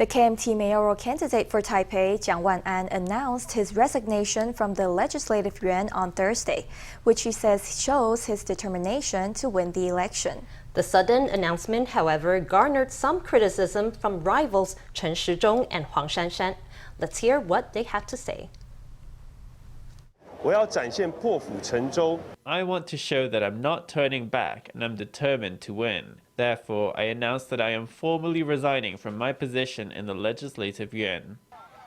The KMT mayoral candidate for Taipei, Chiang Wan-an, announced his resignation from the Legislative Yuan on Thursday, which he says shows his determination to win the election. The sudden announcement, however, garnered some criticism from rivals Chen Shih-chung and Huang Shan-shan. Let's hear what they had to say. I want to show that I'm not turning back and I'm determined to win. Therefore, I announce that I am formally resigning from my position in the Legislative Yuan.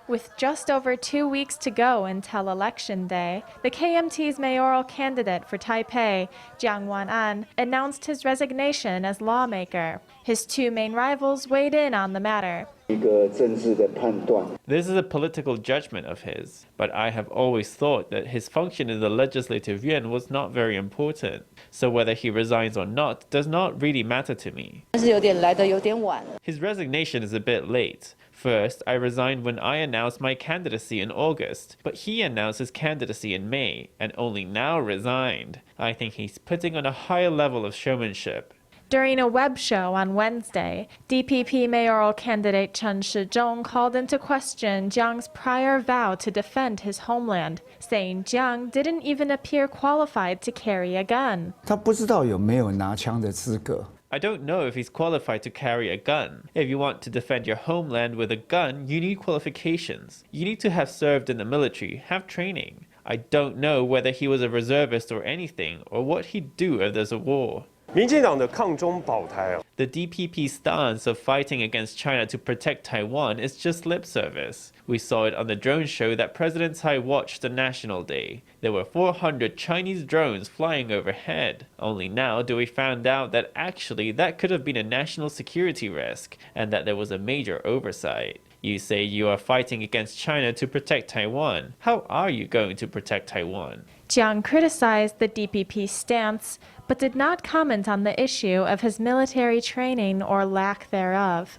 With just over 2 weeks to go until Election Day, the KMT's mayoral candidate for Taipei, Chiang Wan-an, announced his resignation as lawmaker. His two main rivals weighed in on the matter. This is a political judgment of his, but I have always thought that his function in the Legislative Yuan was not very important. So whether he resigns or not does not really matter to me. His resignation is a bit late. First, I resigned when I announced my candidacy in August, but he announced his candidacy in May and only now resigned. I think he's putting on a higher level of showmanship. During a web show on Wednesday, DPP mayoral candidate Chen Shih-chung called into question Jiang's prior vow to defend his homeland, saying Jiang didn't even appear qualified to carry a gun. I don't know if he's qualified to carry a gun. If you want to defend your homeland with a gun, you need qualifications. You need to have served in the military, have training. I don't know whether he was a reservist or anything, or what he'd do if there's a war. The DPP stance of fighting against China to protect Taiwan is just lip service. We saw it on the drone show that President Tsai watched the National Day. There were 400 Chinese drones flying overhead. Only now do we find out that actually that could have been a national security risk and that there was a major oversight. You say you are fighting against China to protect Taiwan. How are you going to protect Taiwan? Jiang criticized the DPP stance, but did not comment on the issue of his military training or lack thereof.